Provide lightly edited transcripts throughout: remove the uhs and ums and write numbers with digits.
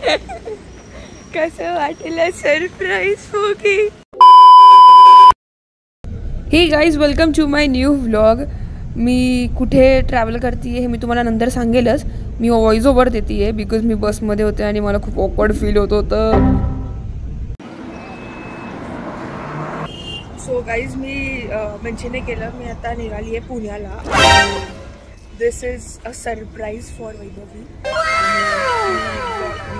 कसं वाटेल सरप्राईज होगी. Hey guys, welcome to my new vlog. मी कुठे ट्रॅव्हल करते हे मी तुम्हाला नंतर सांगेलच. मी व्हॉइस ओव्हर देते आहे बिकॉज मी बसमध्ये होते आणि मला खूप ऑकवर्ड फील होत होतं. सो गाईज, मी मेन्शन नाही केलं, मी आता निघाली आहे पुण्याला. This is a surprise for Vaibhavi.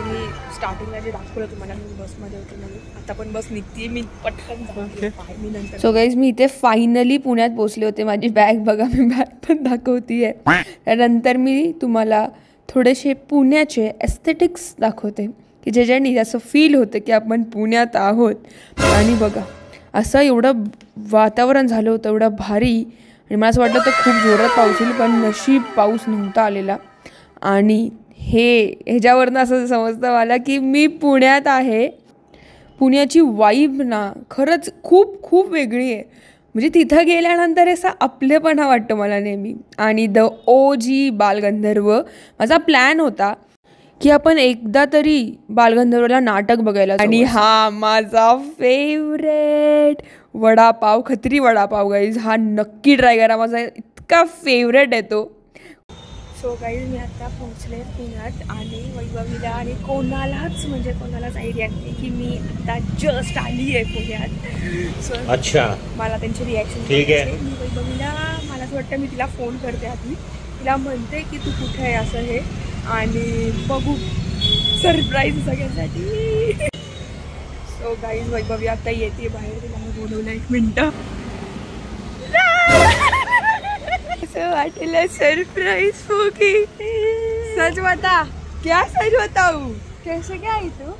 मी स्टार्टिंगला जे दाखवलं तुम्हाला, मी बसमध्ये होते म्हणून. आता पण बस निघते, मी पटकन मी नंतर. सो गाईज, मी इथे फायनली पुण्यात पोचले होते. माझी बॅग बघा, मी बॅग पण दाखवते. त्यानंतर मी तुम्हाला थोडेसे पुण्याचे एस्थेटिक्स दाखवते की ज्याच्याने असं फील होतं की आपण पुण्यात आहोत. आणि बघा, असं एवढं वातावरण झालं होतं, एवढं भारी. आणि मला असं वाटलं तर खूप जोरात पाऊस येईल, पण नशीब पाऊस नव्हता आलेला. आणि ह्याच्यावरनं असं समजतं मला की मी पुण्यात आहे. पुण्याची वाईब ना खरंच खूप खूप वेगळी आहे. म्हणजे तिथं गेल्यानंतर असा आपलेपणा वाटतं मला नेहमी. आणि द OG बालगंधर्व, माझा प्लॅन होता की आपण एकदा तरी बालगंधर्वला नाटक बघायला. आणि हा माझा फेवरेट वडापाव, खत्री वडापाव गाईज, हा नक्की ट्राय करा. माझा इतका फेवरेट आहे तो. सो गाईज, मी आता पोहोचले पुण्यात आणि वैभवीला आणि कोणालाच आयडिया नाही की मी आता जस्ट आली आहे पुण्यात. सो अच्छा, मला त्यांची रिॲक्शन ठीक आहे. मी वैभवीला, मला असं वाटतं मी तिला फोन करते आधी, तिला म्हणते की तू कुठे आहे असं हे, आणि बघू सरप्राईज सगळ्यांसाठी. सो गाईज, वैभवी आता येते बाहेर, तिला मी बोलवलं 1 मिनिटं. असं वाटेल सरप्राईज होगी. सच बता. क्या सच बताऊ? कैसे क्या आई तू?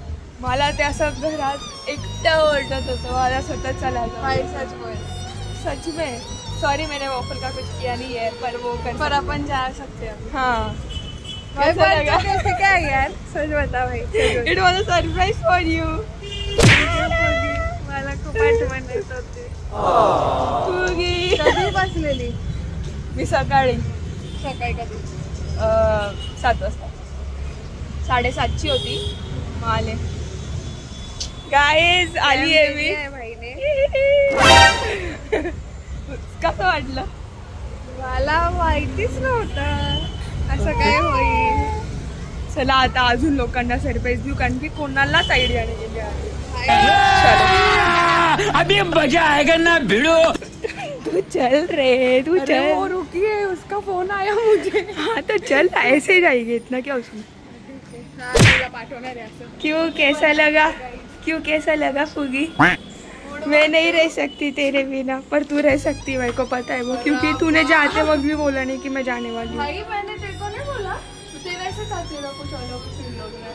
मला त्या सब घरात एकटं ओरडत होतं, मला स्वतः चलायचं. भाई सच बोल. सच में सॉरी, मैंने वॉफल का कुछ किया नहीं है, पर अपन जा सकते हैं. हाँ, कैसा लगा? कैसे क्या यार, सच बता भाई. It was a surprise for you. मला खूप आठवण येत होती. कधी बसलेली मी? सकाळी कधी? 7 वाजता. 7:30ची होती. मग आले. गाईज, आली आहे मी. कसं वाटलं? मला माहितीच नव्हतं असं काय होईल. चला आता अजून लोकांना सरप्राईज देऊ, कारण की कोणालाच आयडिया नाही गेली आहे. अभी मजा आएगा ना भिड़ो. तू चल रे, तू चल. वो रुकिए, उसका फोन आया मुझे. हाँ तो चल, ऐसे जाएंगे, इतना क्या उसमें. क्यों, कैसा लगा फुगी? मैं नहीं रह सकती तेरे बिना, पर तू रह सकती, मेरे को पता है वो, क्योंकि तूने जाते वक्त भी बोला नहीं कि मैं जाने वाली हूँ. भाई मैंने तेरे को नहीं बोला, तेरा ऐसे था, तेरा कुछ अलग सीन लग रहा है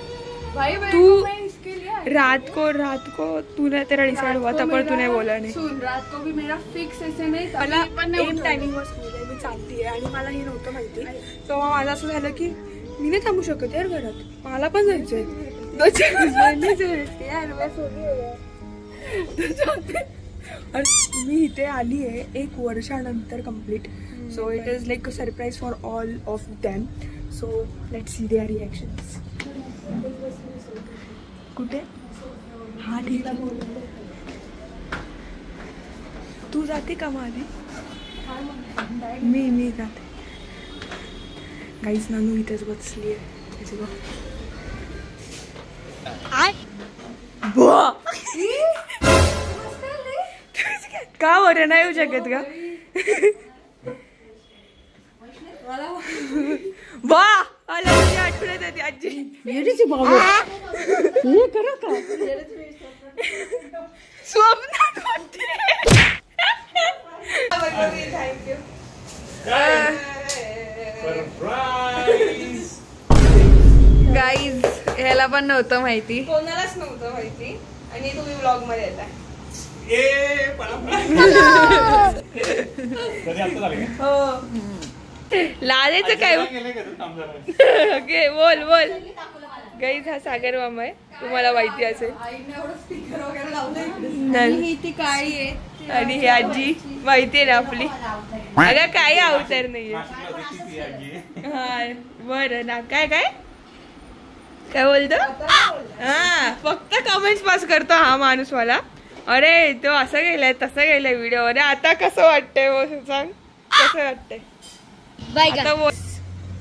भाई. तू रात को तूने तेरा डिसाइड हुआ था, पर तूने बोला नाही. सुन, रात को भी मेरा फिक्स ऐसे नाही था. मला टायमिंग वर मी चालती आहे आणि मला हे नव्हतं माहिती. तेव्हा माझं असं झालं की मी नाही थांबू शकत यार घरात, मला पण जायचंय. मी इथे आली आहे 1 वर्षानंतर complete. So it is like a surprise for all of them. So let's see their reactions. कुठे? हा ठीक आहे. तू जाते का मग आधी? मी जाते. गाईज, नानू इथेच बसली आहे. का बरं नाही येऊ शकत का? वा, मला तुझी आठवण येते आजी. करा का स्वप्नात थँक्यू. गाईज, ह्याला पण नव्हतं माहिती, कोणालाच नव्हतं माहिती, आणि तुम्ही व्लॉग मध्ये येताय. लाजायचं काय? ओके, बोल. गाईज, हा सागर मामा आहे, तुम्हाला माहिती असेल. आणि ही आजी माहिती आहे ना आपली. अगं काही अवतार नाहीये. हा बरं ना. काय काय बोलतो? हा फक्त कमेंट्स पास करतो हा माणूस मला. अरे तो असं गेलाय तसं गेलाय व्हिडिओ. अरे आता कसं वाटतंय सांग, कसं वाटतंय?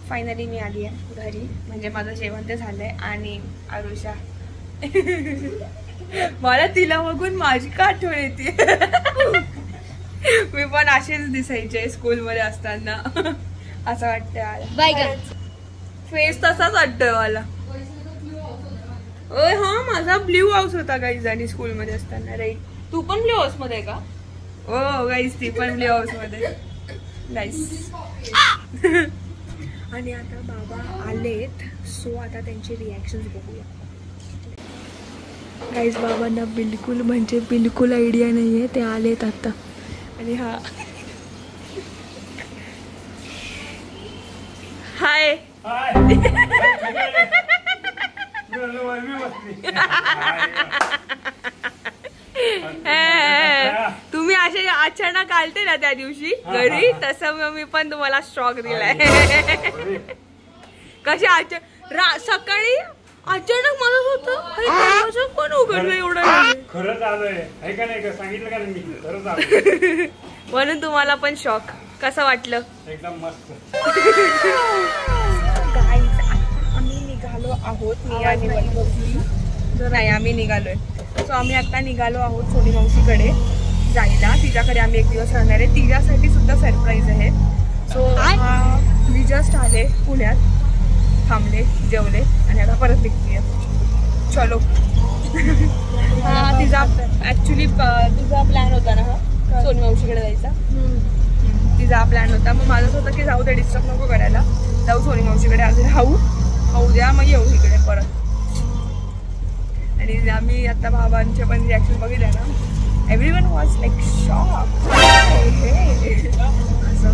फायनली मी आली आहे घरी. म्हणजे माझं जेवण ते झालंय. आणि आरुषा मला तिला बघून माझी का आठवण येते. मी पण असेच दिसायचे स्कूलमध्ये असताना. असं वाटतंय फेस तसाच वाटतोय मला. हा माझा ब्ल्यू हाऊस होता गाईज. आणि स्कूलमध्ये असताना राईट. तू पण ब्ल्यू हाऊस मध्ये का? हो गाईज ती पण ब्ल्यू हाऊस मध्ये गाईज. आणि आता बाबा आलेत. सो आता त्यांचे रिॲक्शन बघूया. गाईज बाबांना बिलकुल म्हणजे बिलकुल आयडिया नाहीये. ते आलेत आता. आणि हा हाय. तुम्ही असे अचानक आलते ना त्या दिवशी घरी, तसं मी पण तुम्हाला शॉक दिलाय. कसे सकाळी अचानक मला होतं पण उघडलं एवढं. खरंच आलोय का नाही सांगितलं का मी खरंच आलोय. म्हणून तुम्हाला पण शॉक. कसं वाटलं? एकदम मस्त. गाईज आम्ही निघालो आहोत. मी आणि नाही आम्ही निघालोय. सो आम्ही आता निघालो आहोत सोनी मावशीकडे जायला. तिच्याकडे आम्ही एक दिवस राहणार आहे. तिच्यासाठी सुद्धा सरप्राईज आहे. सो मी जस्ट आले पुण्यात, थांबले, जेवले आणि आता परत निघते. चलो. हा तिचा ऍक्च्युली तुझा प्लॅन होता ना हा सोनी मावशीकडे जायचा. तिचा प्लॅन होता. मग माझंच होतं की जाऊ दे, डिस्टर्ब नको करायला. जाऊ सोनी मावशीकडे आज खाऊ द्या, मग येऊ इकडे परत. आणि आम्ही आता बाबांचे पण रिॲक्शन बघितले ना. Everyone was like shock. असं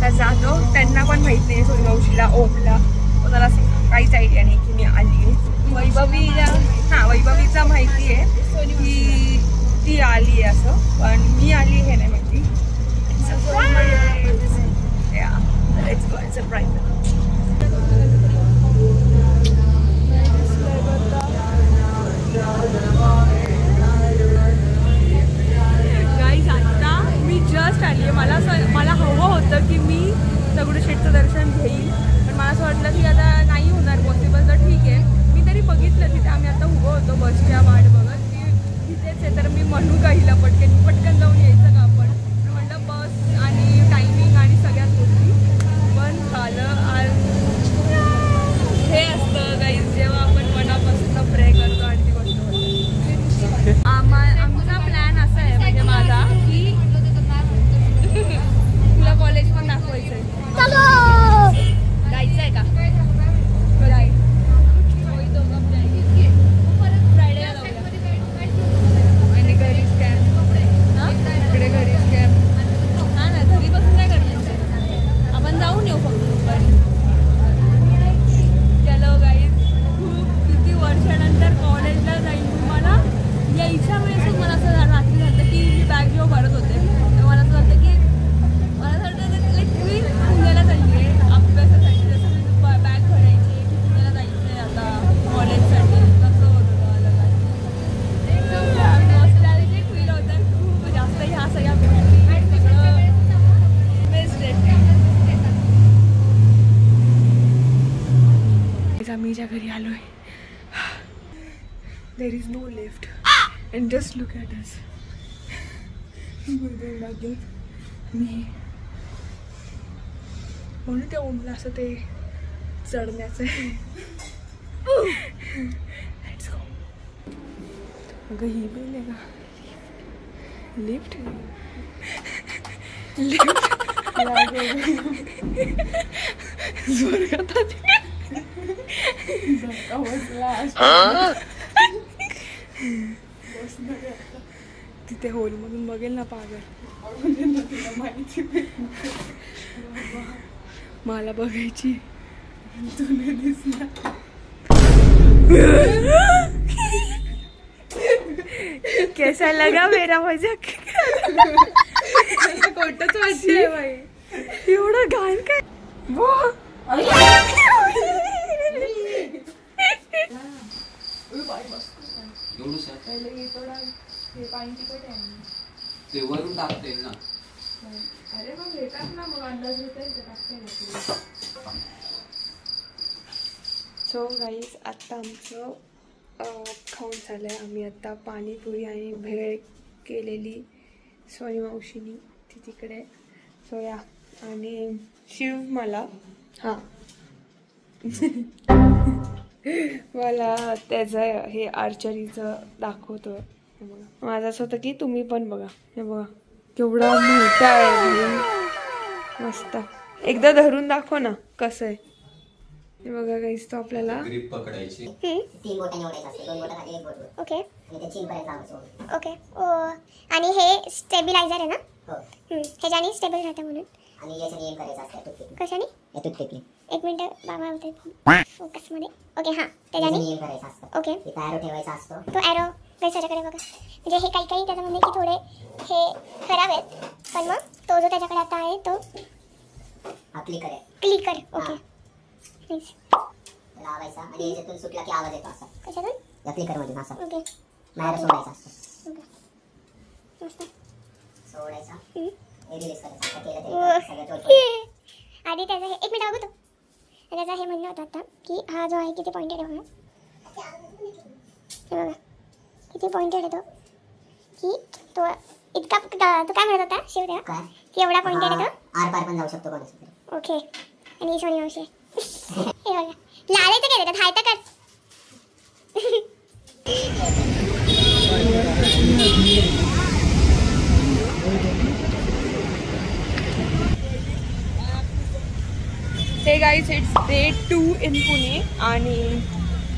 तर जातो. त्यांना पण माहित नाही सोनी मावशीला, ओमला कोणाला काहीच आयडिया नाही की मी आली आहे. वैभवीचा माहिती आहे की ती आली आहे असं, पण मी आली हे नाही माहिती. सरप्राईज. गाईज आता मी जस्ट आली आहे. मला हवं होतं की मी दगडूशेठचं दर्शन घेईल, पण मला असं वाटलं की आता नाही होणार पॉसिबल. तर ठीक आहे, मी तरी बघितलं तिथे. आम्ही आता उभं होतो बसच्या वाट बघत की तिथेच आहे. तर मी म्हणू काहीला पटकन जाऊन यायचं का आपण. म्हटलं बस आणि टायमिंग आणि सगळ्याच गोष्टी पण झालं. हे असतं गाईज जेव्हा आपण मनापासून प्रे करतो आणि ती गोष्ट होते. आमचा प्लॅन असा आहे म्हणजे माझा की तुला कॉलेज पण दाखवायचं आहे. जायचं आहे का? फ्रायडेला जाऊया. आणि घरी स्कॅन. इकडे घरी स्कॅन. हा ना, घरी बसून काय करणार. आपण जाऊन येऊ फक्त दुपारी. चलो गाईज, खूप किती वर्षानंतर कॉलेजला जाईल. मला यायच्या वेळेसच मला असं रात्री झालं की मी बॅग जेव्हा भरत होते तेव्हा मला असं वाटतं की मी पुण्याला चालली आहे अभ्यासासाठी. जसं मी बॅग भरायची की पुण्याला जायचं आहे आता कॉलेजसाठी. तसं होतं मला काय नॉस्टॅल्जिक फील होतं खूप जास्त. ह्या सगळ्या गोष्टी सगळं बेस्ट आहे. आम्ही ज्या घरी आलोय, there is no lift and just look at us. मी म्हणून त्या ओमला असं ते चढण्याचं आहे. Let's go. अगं ही बिल आहे का लिफ्ट? तिथे होल मधून बघेल ना पागल. मला बघायची तुला दिसणार. कैसा लगा मेरा मजाक? खोटच वाटते बाई. एवढं घाण काय. पाणी तिखट आहे. ते वरून टाकते ना. अरे मग घेतात ना, मग अंदाज येते टाकते. सो गाईज आत्ता आमचं खाऊन झालं आहे. आम्ही आत्ता पाणीपुरी आणि भेळ केलेली सोनी मावशीनी ती तिकडे. सो या आणि शिव मला मला त्याचं हे आर्चरीचं दाखवतो. माझं असं होतं की तुम्ही पण बघा. हे बघा केवढा मोठा आहे, मस्त. एकदा धरून दाखव ना कसं आहे. हे बघा गाईस, तो आपल्याला ग्रिप पकडायची. 3 बोटांनी ओढायचं असते, 2 बोटं खाली 1 बोट वर. ओके आणि ते चीनपर्यंत लावायचं. ओके. आणि हे स्टेबिलायझर आहे ना? हो. ह्याच्याने स्टेबल राहतं म्हणून. आणि याच्याने एम करायचं असतं टूथपिक. कशाने? या टूथपिकने. 1 मिनिट बाबा होते फोकसमध्ये. ओके हां, त्याच्याने याच्याने एम करायचं असतं. ओके. इथं ॲरो ठेवायचा असतो. तो ॲरो त्याच्याकडे बघा. म्हणजे हे काही काही त्याच्यामध्ये की थोडे हे खराब आहेत, पण मग तो जो त्याच्याकडे आता आहे तो हा क्लिकर आहे. क्लिकर. ओके प्लीज लावायचा आणि याच्यातून सुटला की आवाज येतो असा. कशातून? या क्लिकरमधून असा ओके. बाहेर सोडायचा असतो. ओके मस्त. सोडायचा. हम्म. हे रिलीज करायचं. आता केलं तरी सगळं टोटल. आधी त्याचं हे 1 मिनिट बघू तो. त्याचं हे म्हणणं होतं आता की हा जो आहे किती पॉइंटेड आहे बघा, किती पॉइंटेड आहे तो, की तो इतका तो काय म्हणत होता शिव तेव्हा काय? की एवढा पॉइंटेड आहे तो. आर पार पण जाऊ शकतो कोणाचं. ओके. आणि ही सोनी मावशी हे बघा, लावायचं काय त्याच्यात, हाय तर कर. हे guys, it's day 2 in Pune आणि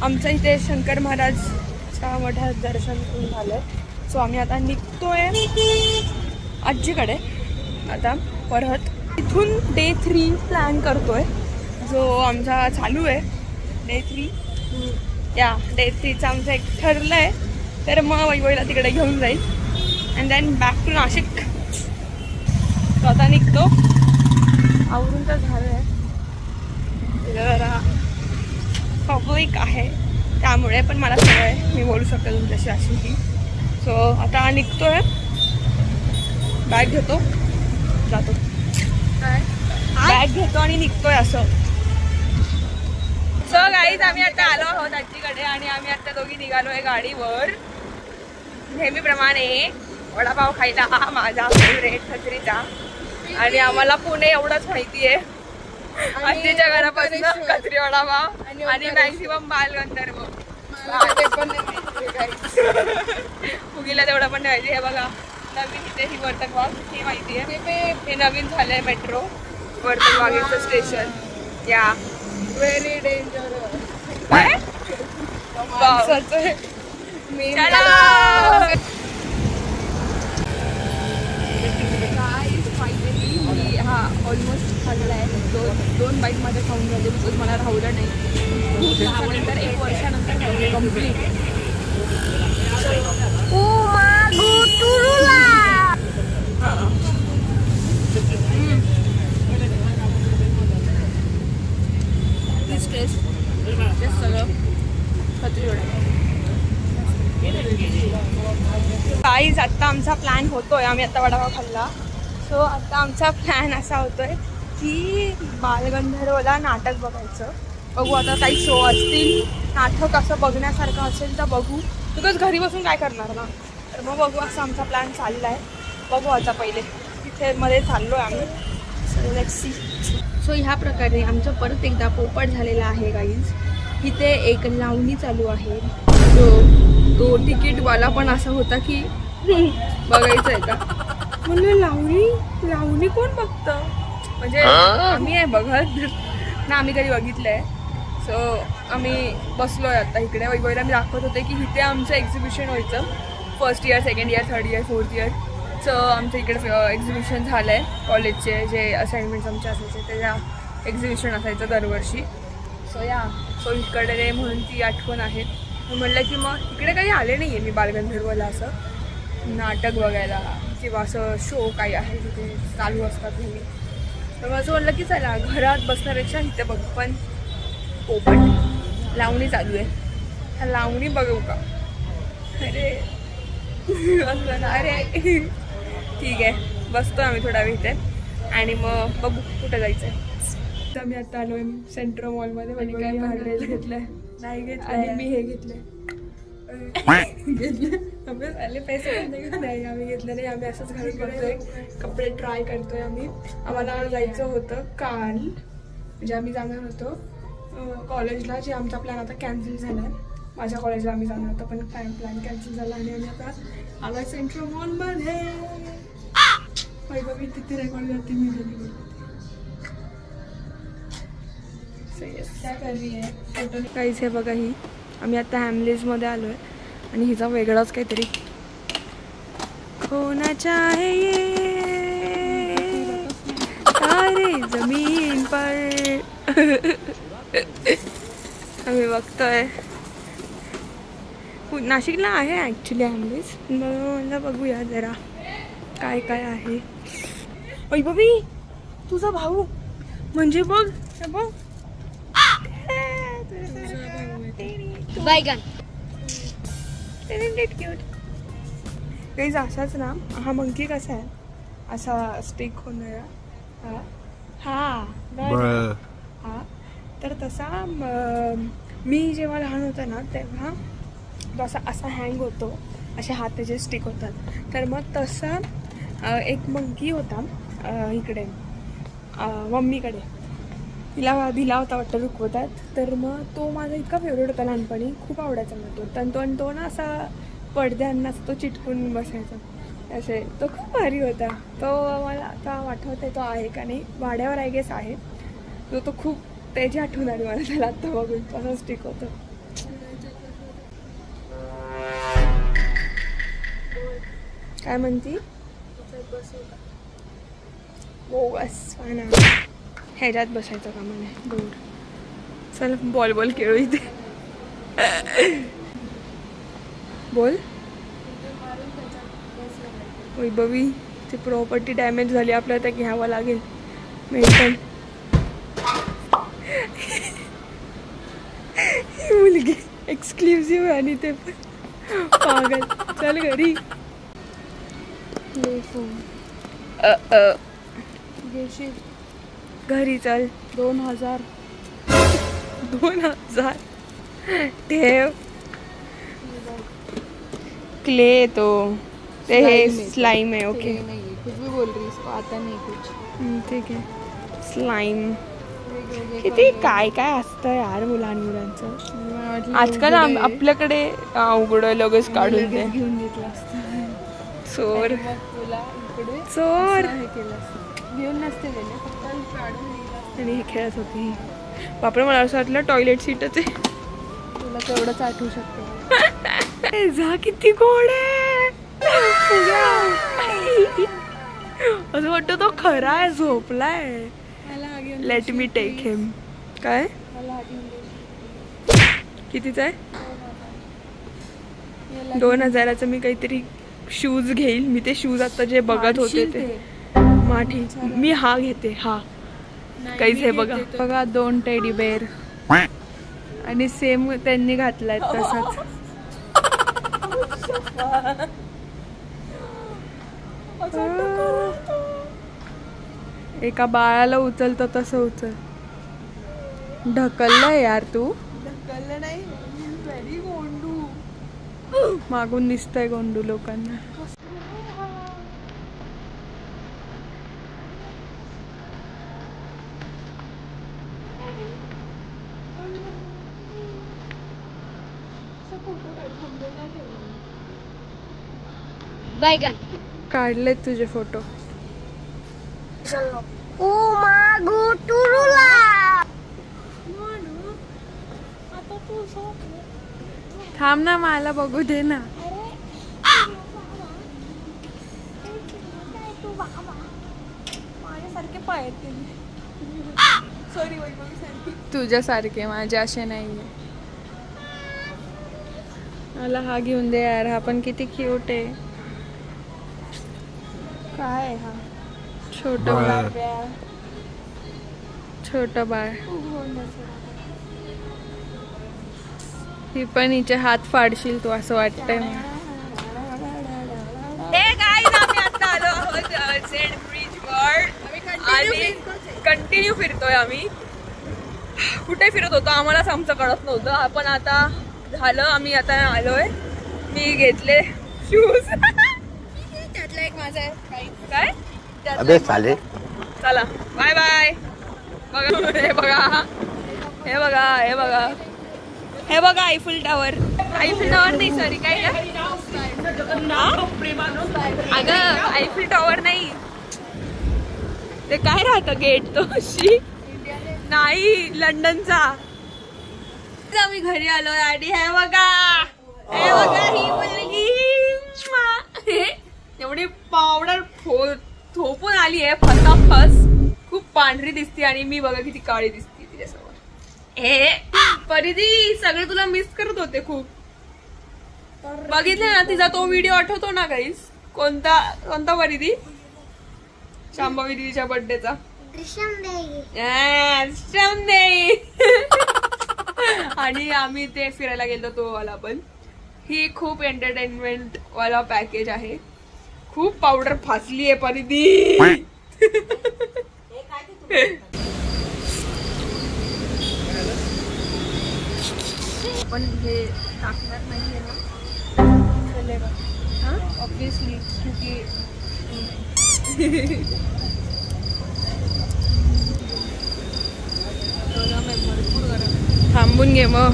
आमचं इथे शंकर महाराजच्या मठात दर्शन करून झालं. सो आम्ही आता निघतोय आजीकडे आता परत. इथून डे 3 प्लॅन करतोय जो आमचा चालू आहे. डे 3 या डे 3चं आमचं एक ठरलं आहे. तर मग वैभवला तिकडे घेऊन जाईल and then back to Nashik. तो आता निघतो. आवरून तर झालं आहे, जरा पब्लिक आहे त्यामुळे, पण मला सवय आहे, मी बोलू शकते तुमच्याशी अशी की. सो आता निघतोय, बॅग घेतो जातो. बॅग घेतो आणि निघतोय असं. सो गाईज, आम्ही आता आलो आहोत आजीकडे आणि आम्ही आता दोघी निघालोय गाडीवर. नेहमीप्रमाणे वडापाव खायला, माझा फेवरेट खत्रीचा. आणि आम्हाला पुणे एवढंच माहिती आहे, आजीच्या घरापासून कचरी वडापाव आणि मॅक्झिमम बालगंधर्व. मुगीला तेवढं पण नाही माहिती. हे बघा नवीन इथे ही वर्तन वाघ ही माहिती आहे. हे नवीन झालंय मेट्रो वर्तन वाघेचं स्टेशन. या व्हेरी डेंजर. हा ऑलमोस्ट खाल्ला आहे. दोन बाईक मध्ये खाऊन झाले बिकॉज मला राहूलं नाही. त्यानंतर 1 वर्षानंतर खाल्ले कम्प्लीट. सगळं काहीच. आत्ता आमचा प्लॅन होतोय, आम्ही आता वडापाव खाल्ला. सो आता आमचा प्लॅन असा होतोय की बालगंधर्वला नाटक बघायचं. बघू आता काही शो असतील, नाटक असं बघण्यासारखं असेल तर बघू, बिकॉज घरी बसून काय करणार ना. तर मग बघू असा आमचा प्लॅन चालला आहे. बघू आता पहिले तिथे मध्ये चाललो आहे आम्ही. So let's C. सो ह्या प्रकारे आमचं परत एकदा पोपट झालेला आहे गाईज. इथे एक लावणी चालू आहे, जो तो तिकीटवाला पण असा होता की बघायचं आहे का. म्हणलं लावणी कोण बघतं, म्हणजे आम्ही नाही बघत ना, आम्ही कधी बघितलं आहे. सो आम्ही बसलो आहे आता इकडे. वैभवला मी दाखवत होते की इथे आमचं एक्झिबिशन व्हायचं. 1st year 2nd year 3rd year 4th इयरचं आमचं इकडे एक्झिबिशन झालं आहे. कॉलेजचे जे असाइनमेंट्स आमचे असायचे त्याच्या एक्झिबिशन असायचं दरवर्षी. सो इकडे म्हणून ती आठवण आहे. म्हटलं की मग इकडे काही आले नाही आहे मी बालगंधर्वला असं नाटक बघायला किंवा असं शो काही आहे तिथे चालू असतात नेहमी. तर मग असं म्हटलं की चला घरात बसण्यापेक्षा इथे बघू. पण पोपट लावणी चालू आहे, लावणी बघू का. अरे अरे ठीक आहे, बसतो आम्ही थोडा वेळ इथे आणि मग बघू कुठं जायचंय. तर मी आता आलोय सेंट्रल मॉलमध्ये. म्हणजे काय ड्रेस घेतलाय नाही घेतलं आणि मी हे घेतलंय घेतलं आले पैसे नाही आम्ही घेतलं नाही. आम्ही असंच घरी करतोय, कपडे ट्राय करतोय आम्ही. आम्हाला जायचं होतं काल, म्हणजे आम्ही जाणार होतो कॉलेजला, जे आमचा प्लॅन आता कॅन्सल झाला आहे. माझ्या कॉलेजला आम्ही जाणार होतो पण प्लॅन कॅन्सल झाला आणि आम्ही आता आलो सेंट्रल मॉलमध्ये. मी तिथे रेकॉर्ड करते मी काहीच. हे बघा ही आम्ही आता हॅमलेजमध्ये आलो आहे आणि हिचा वेगळाच काहीतरी खोना चाहे तारे जमीन पर आम्ही बघतोय. नाशिकला आहे ॲक्च्युली हॅमलेज. मला बघूया जरा काय काय आहे. वैभवी तुझा भाऊ म्हणजे बघ बघ बायगन काही असाच ना. हा मंकी कसा आहे, असा स्टिक होणारा. हा हा तर तसा मी जेव्हा लहान होता ना तेव्हा तो असा हँग होतो, असे हात त्याचे स्टिक होतात. तर मग तसा एक मंकी होता इकडे मम्मीकडे, तिला दिला होता वाटतं रुकवतात. तर मग तो माझा इतका फेवरेट होता लहानपणी, खूप आवडायचा मला तो. तो ना असा पडद्यांना तो चिटकून बसायचा असे. तो खूप भारी होता तो. मला आता आठवते तो आहे का नाही, वाड्यावर आय गेस आहे. तो खूप त्याची आठवण आली मला त्याला आत्ता बघून. तसा स्टिक होतं. काय म्हणती हो बस ना ह्याच्यात बसायचं का म्हणे दूर. चल बॉल खेळू इथे. बोल वैभवी, ती प्रॉपर्टी डॅमेज झाली आपल्याला तर घ्यावं लागेल मेंटल. मुलगी एक्सक्लुझिव्ह आणि ते पण पागल. चल घरी. घरी चल. 2000 ठेव. क्ले तो ते हे स्लाइम है. ओके कुछ भी बोल रही इसको आता नहीं कुछ. ठीक आहे. स्लाइम किती काय काय असतं यार मुलांचं आजकाल. आपल्याकडे उघडं लगेच काढून दे. घेऊन घेतलं असतं चोर तुला इकडे चोर घेऊन नसते गेले, फक्त काढून आणि हे खेळत होती. बापरे मला असं वाटलं टॉयलेट सीटच आहे. तुला तेवढंच आठवू शकते. जा किती गोड आहे. असं वाटतं तो खरा आहे, झोपलाय. लेट मी टेक हिम. काय कितीचा आहे? 2000चं मी काहीतरी शूज घेईल. मी ते शूज आता जे बघत होते ते माठी. मी हा घेते. हा काहीच हे बघा बघा 2 टेडी बेअर आणि सेम त्यांनी घातलाय तसाच. एका बाळाला उचलतो तसं उचल. ढकललंय यार तू. ढकललं नाही, व्हेरी गोंडू. मागून दिसतंय गोंडू लोकांना. बायगन काढलेत तुझे फोटो. ओ मागो टुरुला. थांब ना, मला बघू दे ना. माझ्यासारखे पाय आहेत ते. सॉरी वैभवी सारखी. तुझ्यासारखे माझे असे नाहीये. मला हा घेऊन दे यार. हा पण किती क्यूट आहे. काय आहे हा? छोट बाळ. छोट बाळ. ही पण हिचे हात फाडशील तू असं वाटतंय मला. झेड ब्रिज वर आणि कंटिन्यू फिरतोय आम्ही. कुठे फिरत होतो आम्हालाच आमचं कळत नव्हतं. आपण आता झालं, आम्ही आता आलोय. मी घेतले शूज. त्यातला एक माझा आहे. काय अबे साले. चला बाय बाय. बघा हे बघा हे बघा हे बघा हे बघा आयफिल टावर. आयफिल टावर नाही सॉरी काय अगं आयफिल टावर नाही ते काय राहतं गेट तो नाही लंडनचा. आम्ही घरी आलो आणि हे बघा ही मुलगी एवढी पावडर थोपून आली आहे फसाफस. खूप पांढरी दिसते आणि मी बघा किती काळी दिसते तिच्यासमोर. परिधी सगळे तुला मिस करत होते खूप. बघितले ना तिचा तो व्हिडिओ आठवतो ना गाईस? कोणता परिधी? शांभवी दीदीच्या बर्थडेचा. आणि आम्ही ते फिरायला गेलो तो वाला पण. ही खूप एंटरटेनमेंट वाला पॅकेज आहे. खूप पावडर फासली आहे परिधी. पण हे टाकणार नाहीये ना चलेगा हाँ ऑब्वियसली क्योंकि थांबून घे मग.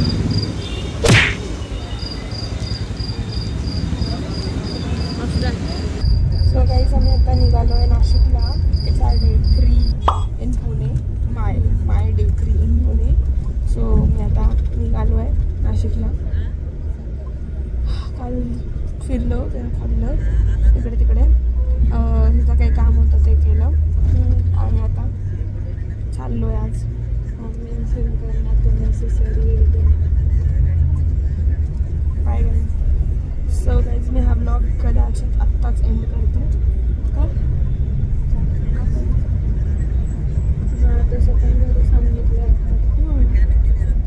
सो गाईज आम्ही आता निघालो आहे नाशिकला. It's our day 3 in Pune. My day 3 in Pune. So मी आता निघालो आहे नाशिकला. काल फिरलो खाल्लं इकडे तिकडे. तिथं काही काम होतं ते केलं आणि आता चाललो आहे आज. Bye guys. सो गाईज मी हा ब्लॉग कदाचित आत्ताच एंड करते.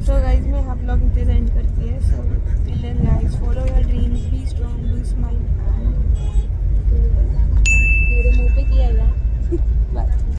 सो गाईज मी हा ब्लॉग इथेच एंड करते आहे. So till then guys follow your dreams, be strong, do smile. मेरे मुंह पे किया बाय.